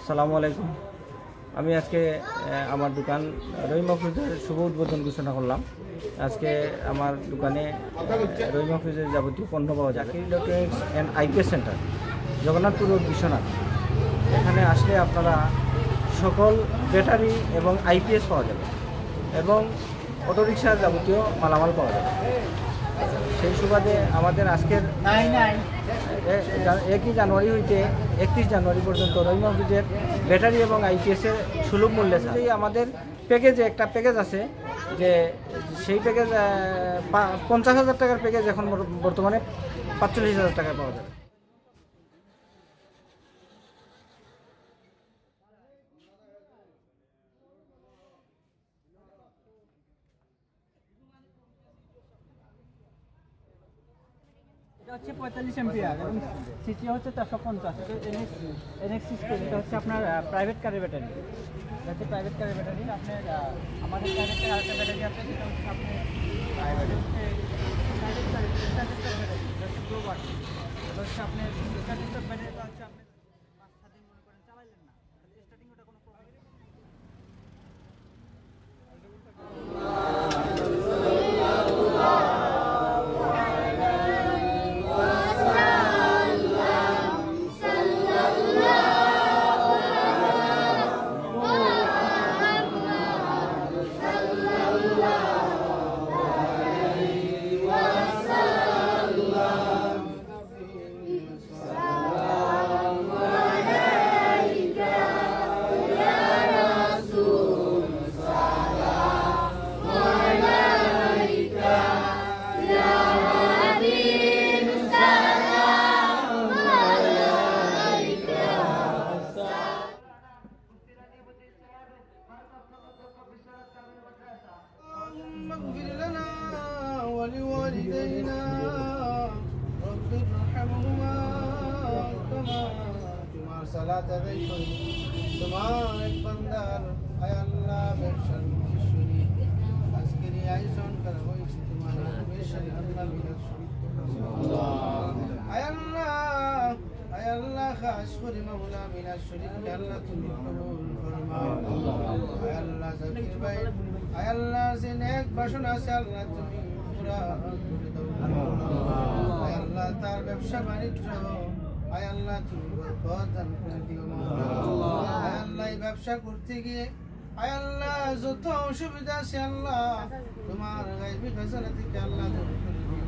আসসালামু আলাইকুম। আমি আজকে আমার দোকান রহিম অফিসের শুভ উদ্বোধন ঘোষণা করলাম। আজকে আমার দোকানে রহিম অফিসের যাবতীয় পণ্য পাওয়া যায়। Electronics and IPS centre, Jagannathpur road, Biswanath. এখানে আসলে আপনারা সকল ব্যাটারি এবং আইপিএস পাওয়া যাবে এবং অটোরিকশার যাবতীয় মালামাল পাওয়া যাবে। সেই সুবাদে আমাদের আজকের 1 জানুয়ারি হইতে 31 জানুয়ারি পর্যন্ত রহিম অফিসের ব্যাটারি এবং আইপিএসের সুলভ মূল্যে ছাড়। আমাদের প্যাকেজে একটা প্যাকেজ আছে, যে সেই প্যাকেজ 50,000 টাকার প্যাকেজ এখন বর্তমানে 45,000 টাকায় পাওয়া যাবে। এটা হচ্ছে 45 এম্পিয়ার এবং সিসি হচ্ছে 450। এনএক্স সিস্টেম, এটা হচ্ছে আপনার প্রাইভেট কারের ব্যাটারি। এটা হচ্ছে প্রাইভেট কারের ব্যাটারি। আপনার আমাদের প্রাইভেট কারের আরেকটা ব্যাটারি আছে, সেটা হচ্ছে আপনার প্রাইভেট ব্যাটারি। এটা হচ্ছে গ্লোবাল। এটা হচ্ছে আপনার ব্যাটারিটা হচ্ছে আপনি 5-7 দিন মনে করেন চালাইলেন না, স্টার্টিং ওটা কোনো প্রবলেম নেই। اغفر لنا ولوالدينا رب ارحمهما كما তোমার সালাত আদায় করি। তোমার এক বান্দার আয় আল্লাহ ব্যবসার শুনি আজকের এই আয়োজন করা হয়েছে তোমার বেশারি আল্লাহ মিলাদ শরীফ আয় আল্লাহ খাস করে মাওলা মিলাদ শরীফ আল্লাহ তুমি কবুল ফরমাও। আয় আল্লাহ জাকির ভাই, আয় আল্লাহ যে নেক বাসনা আছে আল্লাহ তুমি পুরা করে দাও। আয় আল্লাহ তার ব্যবসা বাণিজ্য আয় আল্লাহ তুমি বরকত দান করে দিও। আয় আল্লাহ এই ব্যবসা করতে গিয়ে আয় আল্লাহ যত অসুবিধা আছে আল্লাহ তোমার গায়বী খাজানা থেকে আল্লাহ দূর করে দিও।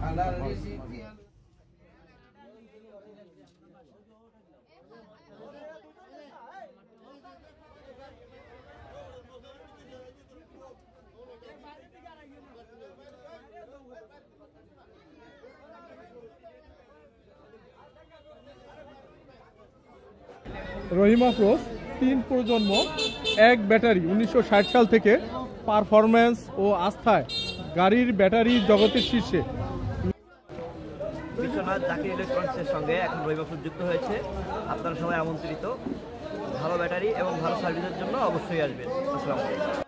হালাল রিজিক দিয়ে রহিম আফরোজ 3 প্রজন্ম, এক ব্যাটারি। 1960 সাল থেকে পারফরম্যান্স ও আস্থায় গাড়ির ব্যাটারি জগতের শীর্ষে। বিশ্বনাথ জাকির ইলেকট্রনিক্সের সঙ্গে এখন রহিম আফরোজ যুক্ত হয়েছে। আপনারা সবাই আমন্ত্রিত। ভালো ব্যাটারি এবং ভালো সার্ভিসের জন্য অবশ্যই আসবেন। আসসালামু আলাইকুম।